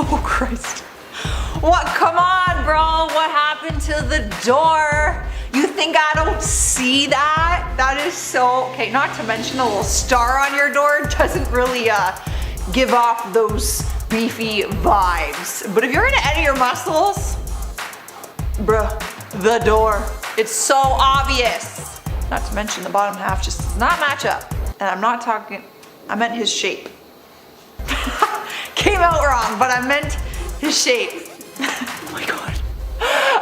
Oh, Christ. What? Come on, bro. What happened to the door? You think I don't see that? That is so, okay, not to mention a little star on your door doesn't really give off those beefy vibes. But if you're gonna edit your muscles, bruh, the door. It's so obvious. Not to mention the bottom half just does not match up. And I'm not talking, I meant his shape. Came out wrong, but I meant his shape. Oh my God.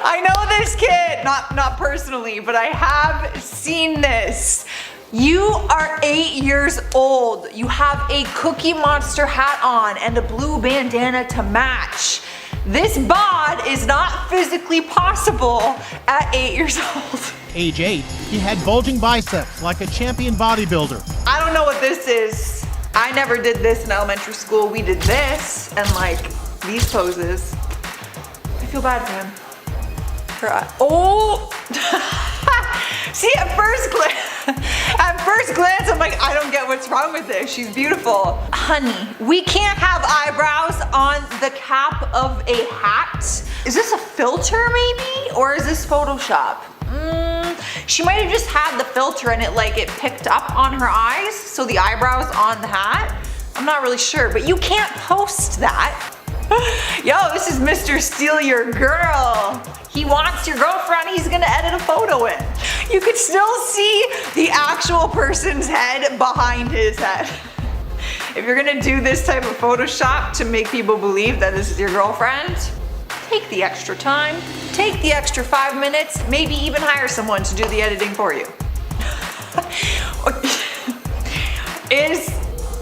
I know this kid, not personally, but I have seen this. You are 8 years old. You have a Cookie Monster hat on and a blue bandana to match. This bod is not physically possible at 8 years old. Age 8, he had bulging biceps like a champion bodybuilder. I don't know what this is. I never did this in elementary school. We did this and like these poses. I feel bad for him. Oh! See, at first glance, I'm like, I don't get what's wrong with this. She's beautiful. Honey, we can't have eyebrows on the cap of a hat. Is this a filter maybe? Or is this Photoshop? She might have just had the filter and it picked up on her eyes, so the eyebrows on the hat. I'm not really sure, but you can't post that. Yo, this is Mr. Steal Your Girl. He wants your girlfriend, he's gonna edit a photo in. You could still see the actual person's head behind his head. If you're gonna do this type of Photoshop to make people believe that this is your girlfriend, take the extra time, take the extra 5 minutes, maybe even hire someone to do the editing for you.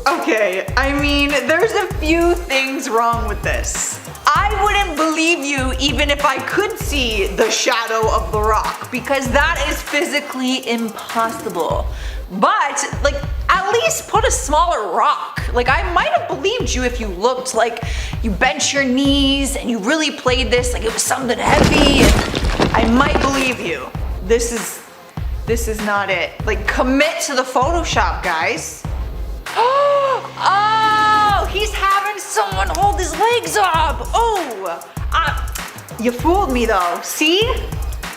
Okay, I mean, there's a few things wrong with this. I wouldn't believe you even if I could see the shadow of the rock, because that is physically impossible. But, like, at least put a smaller rock. Like, I might have believed you if you looked like you bent your knees and you really played this like it was something heavy, and I might believe you. This is not it. Like, commit to the Photoshop, guys. Oh, he's having someone hold his legs up. Oh, you fooled me though. See,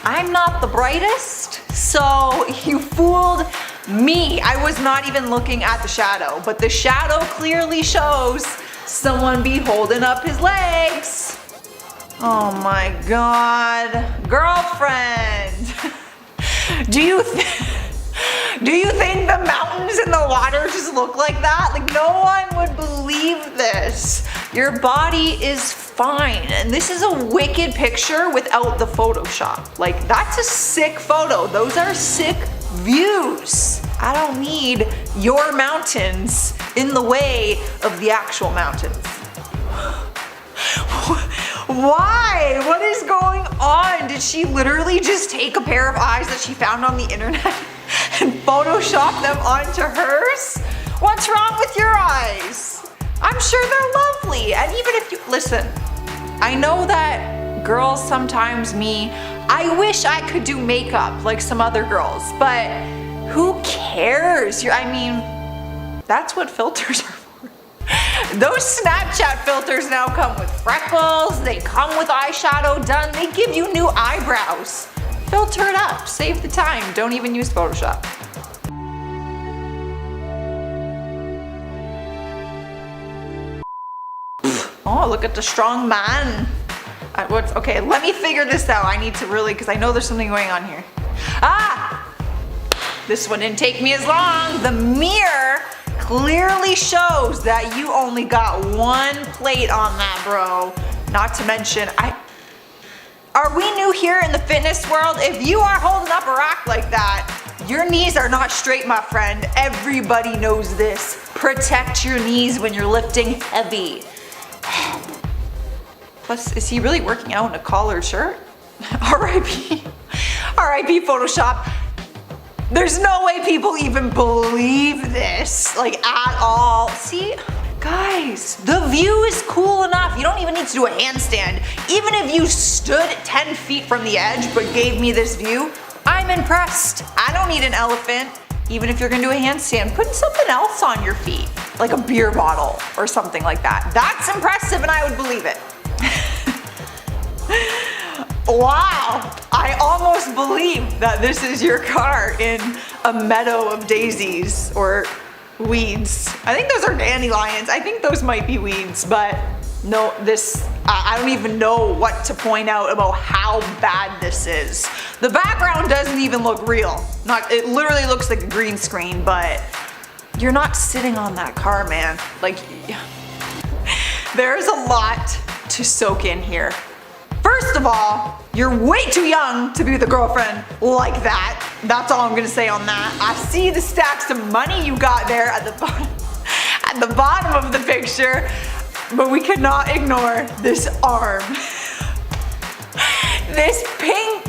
I'm not the brightest, so you fooled me. I was not even looking at the shadow, but the shadow clearly shows someone be holding up his legs. Oh my God, girlfriend. Do you think the mountains and the water just look like that? Like, no one would believe this. Your body is fine. And this is a wicked picture without the Photoshop. Like, that's a sick photo. Those are sick views. I don't need your mountains in the way of the actual mountains. Why? What is going on? Did she literally just take a pair of eyes that she found on the internet and Photoshop them onto hers? What's wrong with your eyes? I'm sure they're lovely. And even if you, listen, I know that girls sometimes I wish I could do makeup like some other girls, but who cares? I mean, that's what filters are for. Those Snapchat filters now come with freckles, they come with eyeshadow done, they give you new eyebrows. Filter it up, save the time, don't even use Photoshop. Oh, look at the strong man. Okay, let me figure this out. I need to really, because I know there's something going on here. Ah! This one didn't take me as long. The mirror clearly shows that you only got one plate on that, bro. Not to mention, are we new here in the fitness world? If you are holding up a rack like that, your knees are not straight, my friend. Everybody knows this. Protect your knees when you're lifting heavy. Plus, is he really working out in a collared shirt? R.I.P. R.I.P. Photoshop. There's no way people even believe this, like, at all. See, guys, the view is cool enough. You don't even need to do a handstand. Even if you stood 10 feet from the edge but gave me this view, I'm impressed. I don't need an elephant. even if you're gonna do a handstand, putting something else on your feet, like a beer bottle or something like that. That's impressive and I would believe it. Wow, I almost believe that this is your car in a meadow of daisies or weeds. I think those are dandelions. I think those might be weeds, but no, I don't even know what to point out about how bad this is. The background doesn't even look real. It literally looks like a green screen, but you're not sitting on that car, man. Like, there's a lot to soak in here. First of all, you're way too young to be with a girlfriend like that. That's all I'm gonna say on that. I see the stacks of money you got there at the bottom of the picture, but we cannot ignore this arm. This pink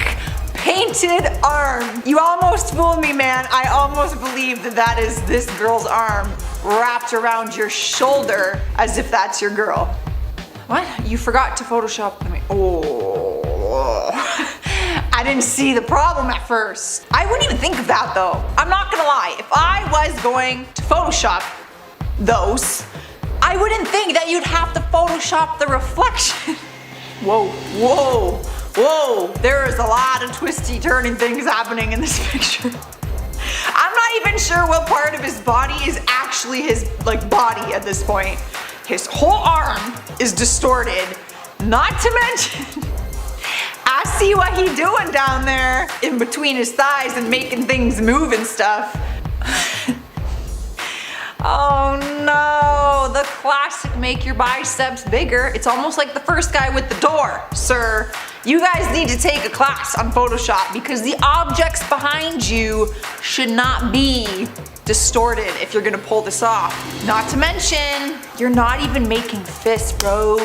painted arm. You almost fooled me, man. I almost believe that is this girl's arm wrapped around your shoulder as if that's your girl. What? You forgot to Photoshop me. Oh. I didn't see the problem at first. I wouldn't even think of that though. I'm not gonna lie. If I was going to Photoshop those, I wouldn't think that you'd have to Photoshop the reflection. Whoa, whoa, whoa. There is a lot of twisty turning things happening in this picture. I'm not even sure what part of his body is actually his body at this point. His whole arm is distorted, not to mention, I see what he doing down there in between his thighs and making things move and stuff. Oh no, the classic make your biceps bigger. It's almost like the first guy with the door. Sir, you guys need to take a class on Photoshop because the objects behind you should not be distorted if you're gonna pull this off. Not to mention, you're not even making fists, bro.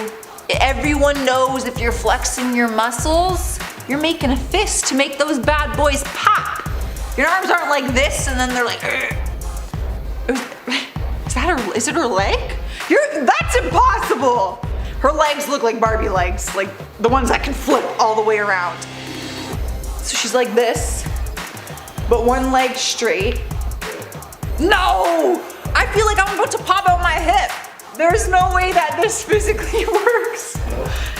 Everyone knows if you're flexing your muscles, you're making a fist to make those bad boys pop. Your arms aren't like this and then they're like, is it her leg? That's impossible. Her legs look like Barbie legs, like the ones that can flip all the way around. So she's like this, but one leg straight. No! I feel like I'm about to pop out my hip. There's no way that this physically works.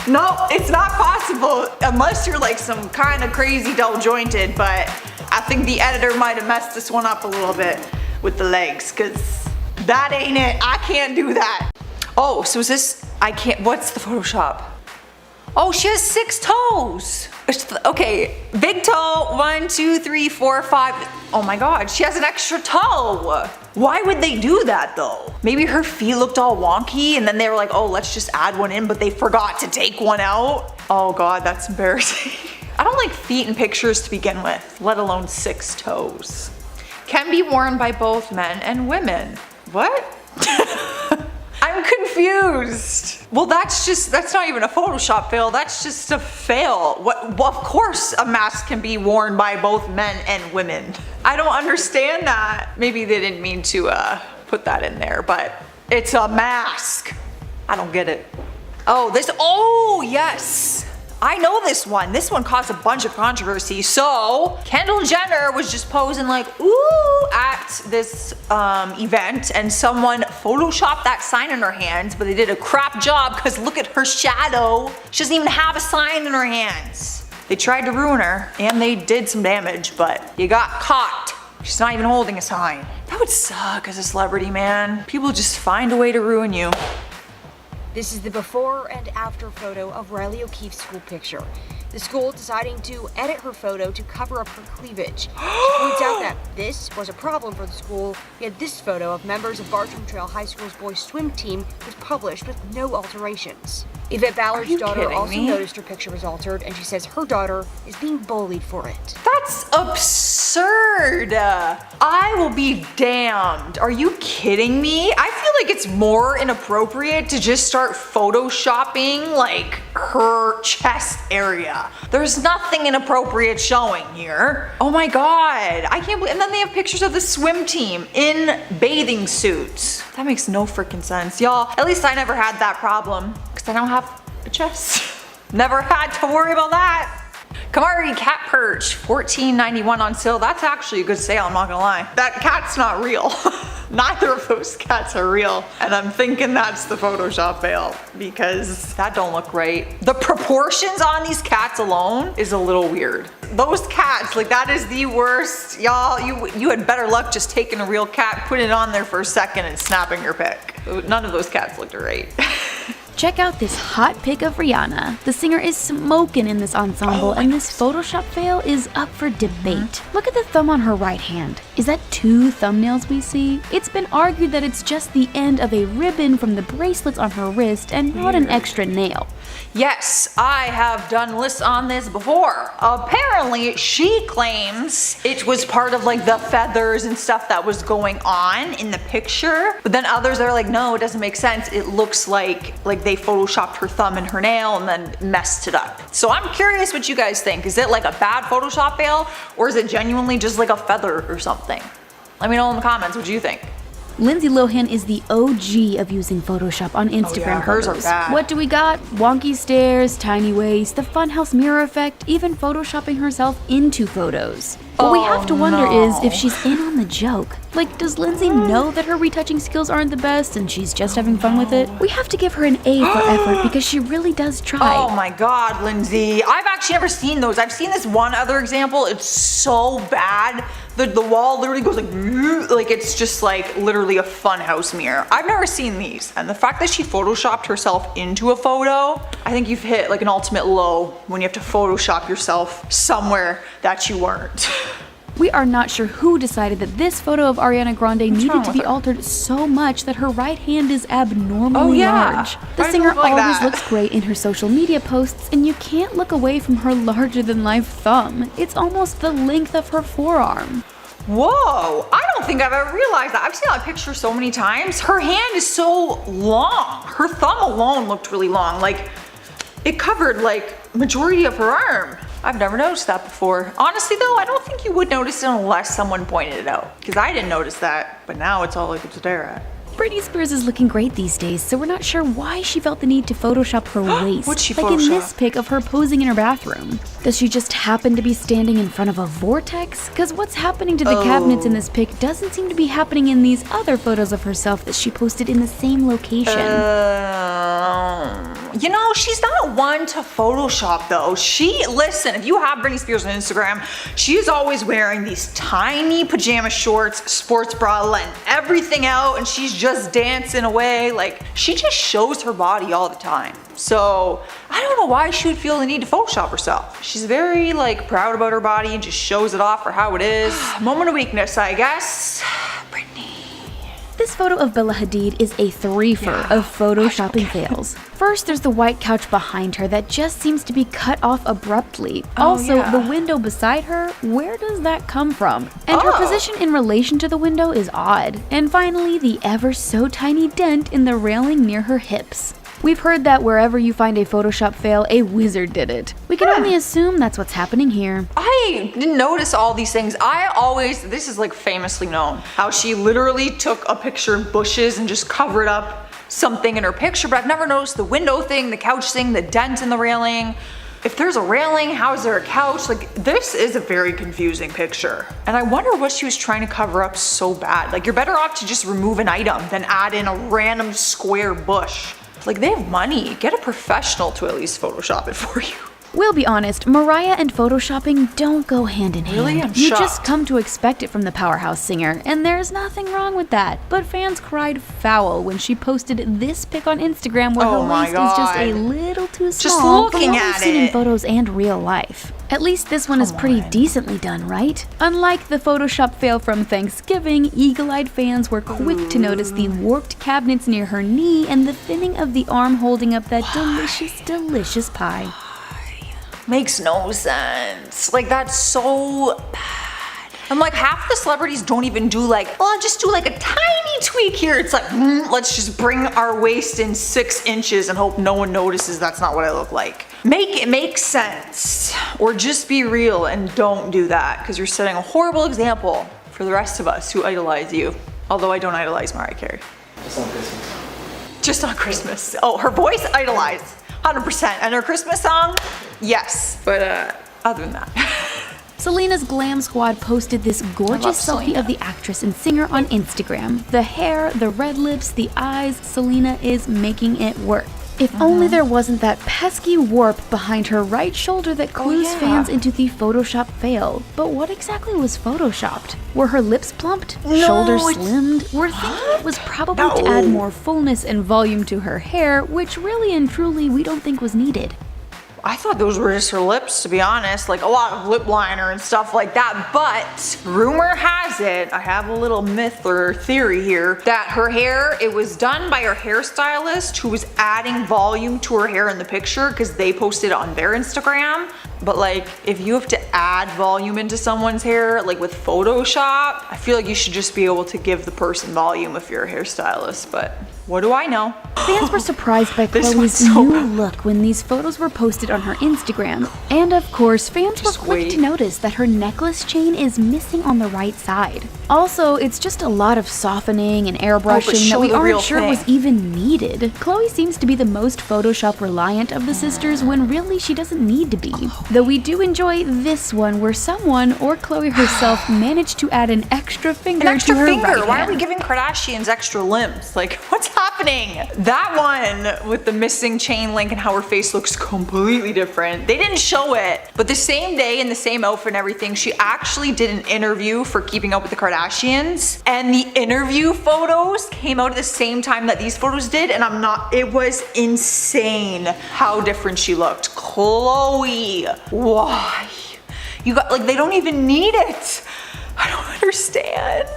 No, it's not possible unless you're like some kind of crazy double jointed, but I think the editor might have messed this one up a little bit with the legs because that ain't it. I can't do that. Oh, so is this, what's the Photoshop? Oh, she has 6 toes. Okay, big toe, 1, 2, 3, 4, 5. Oh my God, she has an extra toe. Why would they do that though? Maybe her feet looked all wonky and then they were like, oh, let's just add one in, but they forgot to take one out. Oh God, that's embarrassing. I don't like feet in pictures to begin with, let alone 6 toes. Can be worn by both men and women. What? I'm confused. Well, that's not even a Photoshop fail, that's just a fail. Well, of course a mask can be worn by both men and women. I don't understand that. Maybe they didn't mean to put that in there, but it's a mask. I don't get it. Oh, yes. I know this one. This one caused a bunch of controversy. So Kendall Jenner was just posing like, ooh, at this event and someone photoshopped that sign in her hands, but they did a crap job because look at her shadow. She doesn't even have a sign in her hands. They tried to ruin her and they did some damage, but you got caught. She's not even holding a sign. That would suck as a celebrity, man. People just find a way to ruin you. This is the before and after photo of Riley O'Keefe's school picture. The school deciding to edit her photo to cover up her cleavage. She points out that this was a problem for the school, yet this photo of members of Bartram Trail High School's boys swim team was published with no alterations. Yvette Ballard's daughter also noticed her picture was altered, and she says her daughter is being bullied for it. That's absurd. I will be damned. Are you kidding me? I feel like it's more inappropriate to just start photoshopping like her chest area. There's nothing inappropriate showing here. Oh my God, I can't believe, and then they have pictures of the swim team in bathing suits. That makes no freaking sense, y'all. At least I never had that problem because I don't have a chest. Never had to worry about that. Kamari cat perch, $14.91 on sale. That's actually a good sale, I'm not gonna lie. That cat's not real. Neither of those cats are real. And I'm thinking that's the Photoshop fail because that don't look right. The proportions on these cats alone is a little weird. Those cats, like that is the worst. Y'all, you had better luck just taking a real cat, putting it on there for a second and snapping your pic. None of those cats looked right. Check out this hot pic of Rihanna. The singer is smoking in this ensemble, and this Photoshop fail is up for debate. Look at the thumb on her right hand. Is that 2 thumbnails we see? It's been argued that it's just the end of a ribbon from the bracelets on her wrist and not an extra nail. Yes, I have done lists on this before. Apparently, she claims it was part of like the feathers and stuff that was going on in the picture. But then others are like, no, it doesn't make sense. It looks like they photoshopped her thumb and her nail and then messed it up. So I'm curious what you guys think. Is it like a bad Photoshop fail or is it genuinely just like a feather or something? Let me know in the comments what you think. Lindsay Lohan is the OG of using Photoshop on Instagram hers photos. are bad. What do we got? Wonky stares, tiny waist, the funhouse mirror effect, even photoshopping herself into photos. What we have to wonder is if she's in on the joke. Like, does Lindsay know that her retouching skills aren't the best and she's just having fun with it? We have to give her an A for effort because she really does try. Oh my god, Lindsay. I've actually never seen those. I've seen this one other example. It's so bad. The wall literally goes like it's just like literally a funhouse mirror. I've never seen these. And the fact that she photoshopped herself into a photo, I think you've hit like an ultimate low when you have to Photoshop yourself somewhere that you weren't. We are not sure who decided that this photo of Ariana Grande needed to be altered so much that her right hand is abnormally large. The singer always looks great in her social media posts, and you can't look away from her larger-than-life thumb. It's almost the length of her forearm. Whoa, I don't think I've ever realized that. I've seen that picture so many times. Her hand is so long. Her thumb alone looked really long. Like, it covered like majority of her arm. I've never noticed that before. Honestly though, I don't think you would notice it unless someone pointed it out. Because I didn't notice that, but now it's all I could stare at. Britney Spears is looking great these days, so we're not sure why she felt the need to Photoshop her waist. What'd she like in Photoshop? this pic of her posing in her bathroom. Does she just happen to be standing in front of a vortex? Because what's happening to the cabinets in this pic doesn't seem to be happening in these other photos of herself that she posted in the same location. You know, she's not one to Photoshop though. Listen, if you have Britney Spears on Instagram, she's always wearing these tiny pajama shorts, sports bra, letting everything out, and she's just dancing away. Like, she just shows her body all the time. So, I don't know why she would feel the need to Photoshop herself. She's very, like, proud about her body and just shows it off for how it is. Moment of weakness, I guess. Britney. This photo of Bella Hadid is a threefer of photoshopping fails. First, there's the white couch behind her that just seems to be cut off abruptly. The window beside her, where does that come from? And her position in relation to the window is odd. And finally, the ever so tiny dent in the railing near her hips. We've heard that wherever you find a Photoshop fail, a wizard did it. We can only assume that's what's happening here. I didn't notice all these things. This is like famously known, how she literally took a picture of bushes and just covered up something in her picture, but I've never noticed the window thing, the couch thing, the dent in the railing. If there's a railing, how is there a couch? Like, this is a very confusing picture. And I wonder what she was trying to cover up so bad. Like, you're better off to just remove an item than add in a random square bush. Like, they have money. Get a professional to at least Photoshop it for you. We'll be honest, Mariah and Photoshopping don't go hand in hand. Really? I'm You shocked. just come to expect it from the powerhouse singer, and there's nothing wrong with that. But fans cried foul when she posted this pic on Instagram where her waist is just a little too small Just from looking what we've at seen in it. photos and real life. At least this one is pretty decently done, right? Unlike the Photoshop fail from Thanksgiving, eagle-eyed fans were quick to notice the warped cabinets near her knee and the thinning of the arm holding up that delicious pie. Makes no sense. Like, that's so bad. I'm like, half the celebrities don't even do like, well, I'll just do like a tiny tweak here. It's like, let's just bring our waist in 6 inches and hope no one notices that's not what I look like. Make it make sense. Or just be real and don't do that, because you're setting a horrible example for the rest of us who idolize you. Although I don't idolize Mariah Carey. Just on Christmas. Just on Christmas. Oh, her voice idolized. 100%. And her Christmas song, yes. But other than that. Selena's Glam Squad posted this gorgeous selfie Selena. of the actress and singer on Instagram. The hair, the red lips, the eyes, Selena is making it work. If only there wasn't that pesky warp behind her right shoulder that clues fans into the Photoshop fail. But what exactly was Photoshopped? Were her lips plumped? Shoulders slimmed? We're thinking it was probably to add more fullness and volume to her hair, which really and truly we don't think was needed. I thought those were just her lips, to be honest, like a lot of lip liner and stuff like that, but rumor has it, I have a little myth or theory here, that her hair, it was done by her hairstylist who was adding volume to her hair in the picture because they posted it on their Instagram. But like, if you have to add volume into someone's hair, like with Photoshop, I feel like you should just be able to give the person volume if you're a hairstylist, but what do I know? Fans were surprised by This Chloe's one's so new bad. look when these photos were posted on her Instagram. And of course, fans were quick to notice that her necklace chain is missing on the right side. Also, it's just a lot of softening and airbrushing show that we the real aren't sure thing. was even needed. Chloe seems to be the most Photoshop reliant of the sisters when really she doesn't need to be. Though we do enjoy this one where someone, or Chloe herself, managed to add an extra finger An extra to her finger. right Why are hand. we giving Kardashians extra limbs? Like, what's happening? That one with the missing chain link and how her face looks completely different. They didn't show it, but the same day in the same outfit and everything, she actually did an interview for Keeping Up with the Kardashians, and the interview photos came out at the same time that these photos did, and it was insane how different she looked. Chloe, why? You got, like, they don't even need it. I don't understand.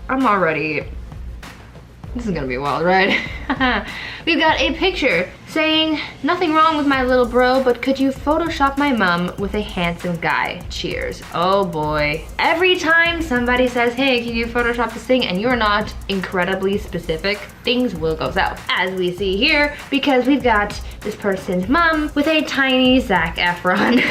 I'm already. This is gonna be wild, right? We've got a picture saying, nothing wrong with my little bro, but could you Photoshop my mom with a handsome guy? Cheers. Oh boy. Every time somebody says, hey, can you Photoshop this thing, and you're not incredibly specific, things will go south. As we see here, because we've got this person's mom with a tiny Zac Efron.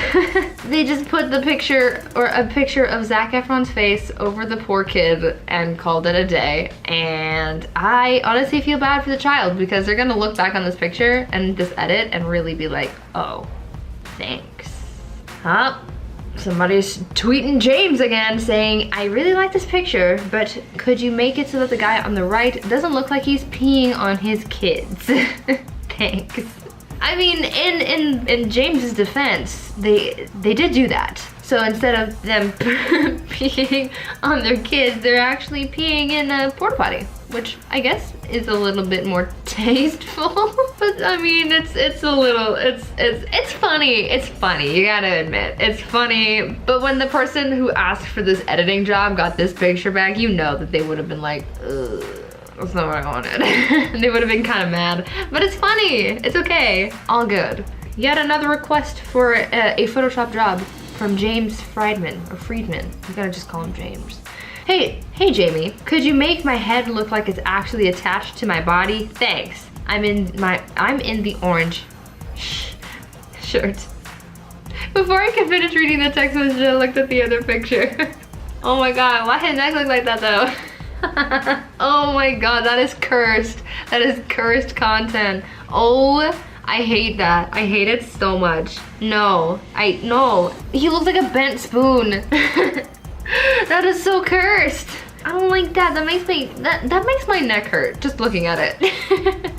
They just put the picture, or a picture of Zac Efron's face over the poor kid and called it a day. And I honestly feel bad for the child because they're gonna look back on this picture and this edit and really be like, oh, thanks. Huh? Somebody's tweeting James again saying, I really like this picture, but could you make it so that the guy on the right doesn't look like he's peeing on his kids? Thanks. I mean, in James's defense, they did do that. So instead of them peeing on their kids, they're actually peeing in a porta potty, which I guess is a little bit more tasteful. But I mean, it's funny. It's funny. You gotta admit, it's funny. But when the person who asked for this editing job got this picture back, you know that they would have been like, ugh. That's not what I wanted. They would have been kind of mad, but it's funny. It's okay. All good. Yet another request for a Photoshop job from James Friedman, or Friedman. I'm gonna just call him James. Hey Jamie, could you make my head look like it's actually attached to my body? Thanks. I'm in the orange shirt. Before I could finish reading the text message, I looked at the other picture. Oh my god, why did neck look like that though? Oh my god, that is cursed. That is cursed content. Oh, I hate that. I hate it so much. No. He looks like a bent spoon. That is so cursed. I don't like that. That makes my neck hurt just looking at it.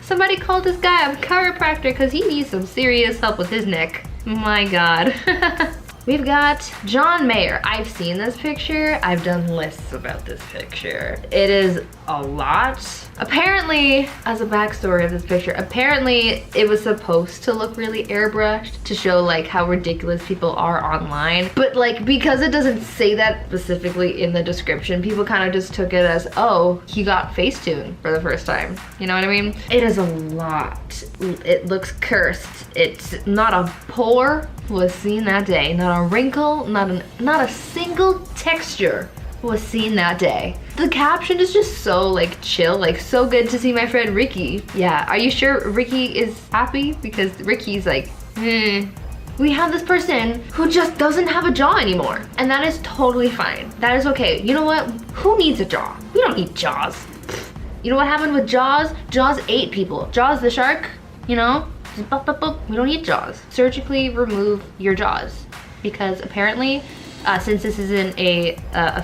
Somebody called this guy a chiropractor because he needs some serious help with his neck. My god. We've got John Mayer. I've seen this picture. I've done lists about this picture. It is a lot. Apparently, as a backstory of this picture, apparently it was supposed to look really airbrushed to show like how ridiculous people are online. But like, because it doesn't say that specifically in the description, people kind of just took it as, oh, he got facetune for the first time. You know what I mean? It is a lot. It looks cursed. It's not a pore was seen that day. Not a wrinkle, not a single texture was seen that day. The caption is just so like chill, like so good to see my friend Ricky. Yeah, are you sure Ricky is happy? Because Ricky's like, we have this person who just doesn't have a jaw anymore. And that is totally fine. That is okay. You know what? Who needs a jaw? We don't need jaws. You know what happened with Jaws? Jaws ate people. Jaws the shark, you know? Just boop, boop, boop. We don't need jaws. Surgically remove your jaws. Because apparently, since this isn't a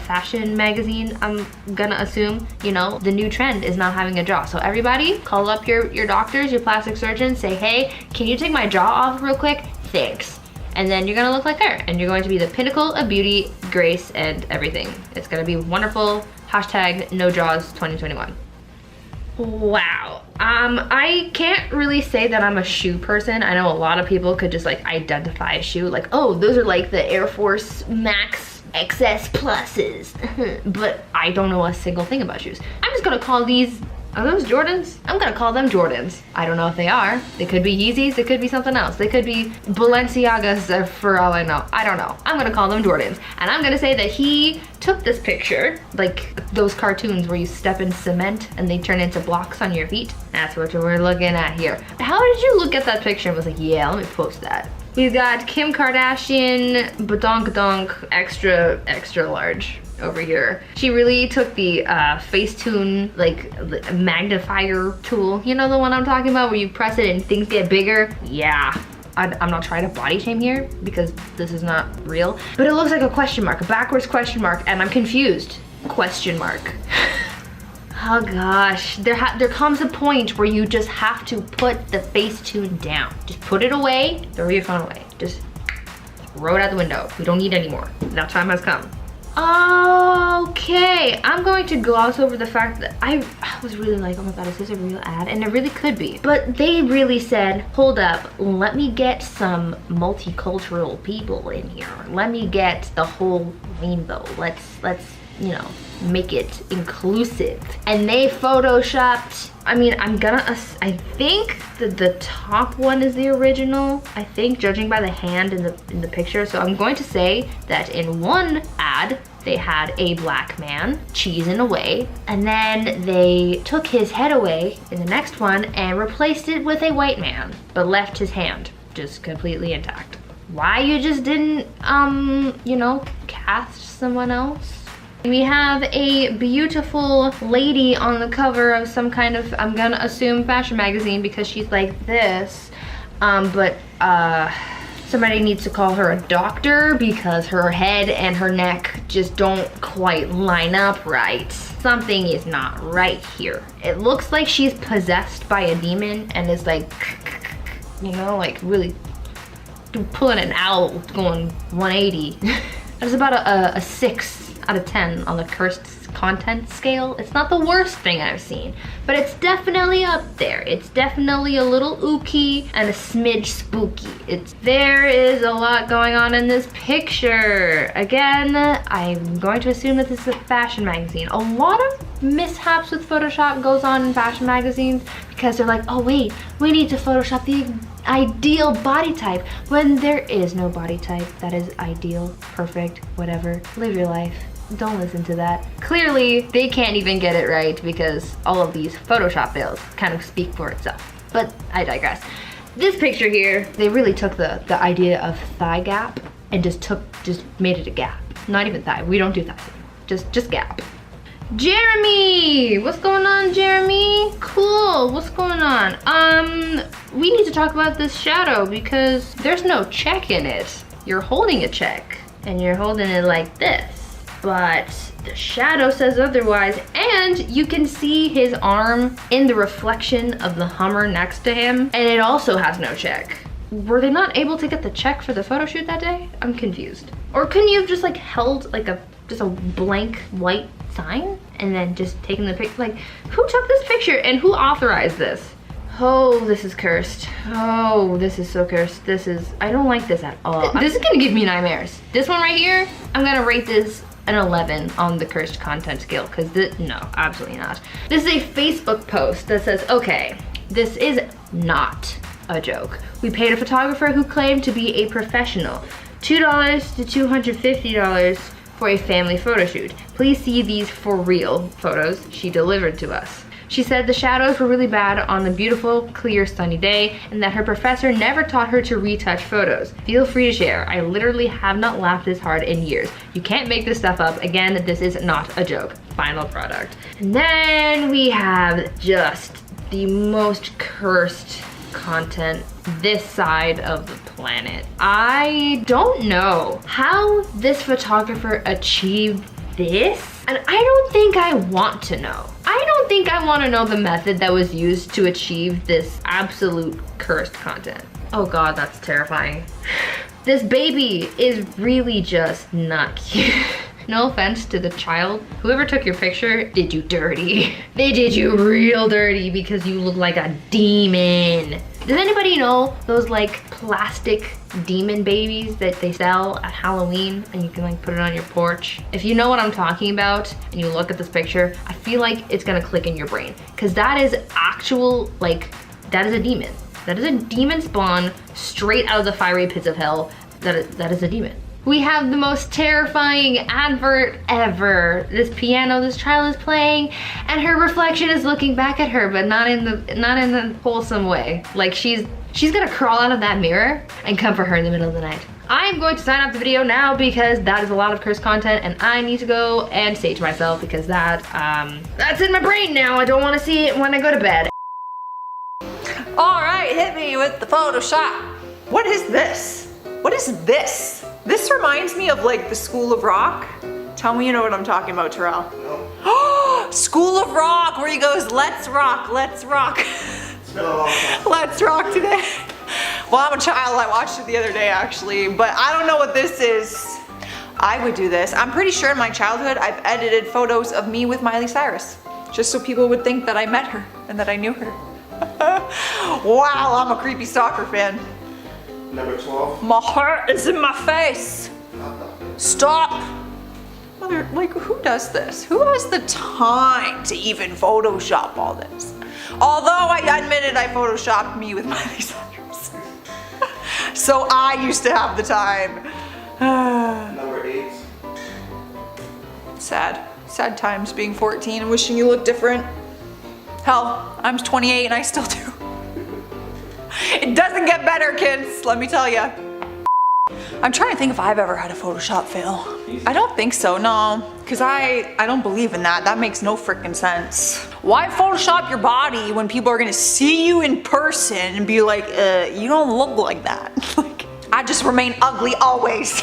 fashion magazine, I'm gonna assume, you know, the new trend is not having a jaw. So everybody, call up your doctors, your plastic surgeons, say, hey, can you take my jaw off real quick? Thanks. And then you're gonna look like her, and you're going to be the pinnacle of beauty, grace, and everything. It's gonna be wonderful. Hashtag no jaws 2021. Wow. I can't really say that I'm a shoe person. I know a lot of people could just like identify a shoe, like, oh, those are like the Air Force Max XS Pluses. But I don't know a single thing about shoes. I'm just gonna call these, are those Jordans? I'm gonna call them Jordans. I don't know if they are. They could be Yeezys, they could be something else. They could be Balenciagas for all I know. I don't know. I'm gonna call them Jordans. And I'm gonna say that he took this picture, like those cartoons where you step in cement and they turn into blocks on your feet. That's what we're looking at here. How did you look at that picture and was like, yeah, let me post that? We've got Kim Kardashian, badonk extra large over here. She really took the facetune, like the magnifier tool. You know the one I'm talking about where you press it and things get bigger? Yeah. I'm not trying to body shame here because this is not real, but it looks like a question mark, a backwards question mark, and I'm confused. Question mark. Oh gosh, there comes a point where you just have to put the facetune down. Just put it away, throw your phone away. Just throw it out the window. We don't need any more. That time has come. Okay, I'm going to gloss over the fact that I was really like, oh my god, is this a real ad? And it really could be. But they really said, hold up, let me get some multicultural people in here. Let me get the whole rainbow. Let's you know, make it inclusive. And they photoshopped, I mean, I think that the top one is the original, I think, judging by the hand in the picture. So I'm going to say that in one ad, they had a black man cheesing away, and then they took his head away in the next one and replaced it with a white man, but left his hand just completely intact. Why you just didn't, you know, cast someone else? We have a beautiful lady on the cover of some kind of, I'm gonna assume, fashion magazine because she's like this. Somebody needs to call her a doctor because her head and her neck just don't quite line up right. Something is not right here. It looks like she's possessed by a demon and is like, you know, like really pulling an owl going 180. That's about a 6 out of 10 on the cursed content scale. It's not the worst thing I've seen, but it's definitely up there. It's definitely a little ooky and a smidge spooky. There is a lot going on in this picture. Again, I'm going to assume that this is a fashion magazine. A lot of mishaps with Photoshop goes on in fashion magazines because they're like, oh wait, we need to Photoshop the ideal body type when there is no body type that is ideal, perfect, whatever. Live your life. Don't listen to that. Clearly, they can't even get it right because all of these Photoshop fails kind of speak for itself. But I digress. This picture here, they really took the idea of thigh gap and just made it a gap. Not even thigh. We don't do thighs. Just gap. Jeremy! What's going on, Jeremy? Cool, what's going on? We need to talk about this shadow because there's no check in it. You're holding a check and you're holding it like this. But the shadow says otherwise, and you can see his arm in the reflection of the Hummer next to him, and it also has no check. Were they not able to get the check for the photo shoot that day? I'm confused. Or couldn't you have just like held like just a blank white sign and then just taken the pic? Like, who took this picture and who authorized this? Oh, this is cursed. Oh, this is so cursed. I don't like this at all. This is gonna give me nightmares. This one right here, I'm gonna rate this an 11 on the cursed content scale because no, absolutely not. This is a Facebook post that says, okay, this is not a joke. We paid a photographer who claimed to be a professional $2 to $250 for a family photo shoot. Please see these for real photos she delivered to us. She said the shadows were really bad on the beautiful, clear, sunny day, and that her professor never taught her to retouch photos. Feel free to share. I literally have not laughed this hard in years. You can't make this stuff up. Again, this is not a joke. Final product. And then we have just the most cursed content this side of the planet. I don't know how this photographer achieved this, and I don't think I want to know. I don't think I want to know the method that was used to achieve this absolute cursed content. Oh God, that's terrifying. This baby is really just not cute. No offense to the child. Whoever took your picture did you dirty. They did you real dirty because you look like a demon. Does anybody know those like plastic demon babies that they sell at Halloween and you can like put it on your porch? If you know what I'm talking about and you look at this picture, I feel like it's gonna click in your brain because that is actual, like, that is a demon. That is a demon spawn straight out of the fiery pits of hell. That is a demon. We have the most terrifying advert ever. This piano this child is playing, and her reflection is looking back at her, but not in the wholesome way. Like she's gonna crawl out of that mirror and come for her in the middle of the night. I'm going to sign off the video now because that is a lot of cursed content, and I need to go and say it to myself because that's in my brain now. I don't want to see it when I go to bed. All right, hit me with the Photoshop. What is this? What is this? This reminds me of like the School of Rock. Tell me you know what I'm talking about, Terrell. No. School of Rock, where he goes, let's rock, let's rock. Let's rock today. Well, I'm a child, I watched it the other day actually, but I don't know what this is. I would do this. I'm pretty sure in my childhood I've edited photos of me with Miley Cyrus, just so people would think that I met her and that I knew her. Wow, I'm a creepy soccer fan. Number 12. My heart is in my face. Stop. Mother, like, who does this? Who has the time to even Photoshop all this? Although I admitted I Photoshopped me with Miley Cyrus. So I used to have the time. Number 8. Sad. Sad times being 14 and wishing you looked different. Hell, I'm 28 and I still do. It doesn't get better, kids, let me tell you. I'm trying to think if I've ever had a Photoshop fail. I don't think so, no. Because I don't believe in that. That makes no freaking sense. Why Photoshop your body when people are gonna see you in person and be like, you don't look like that. Like, I just remain ugly always.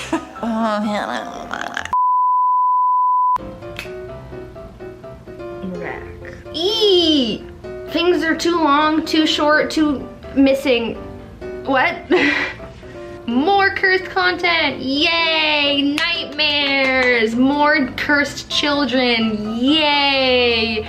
Eee! Things are too long, too short, too missing. What? More cursed content, yay! Nightmares, more cursed children, yay!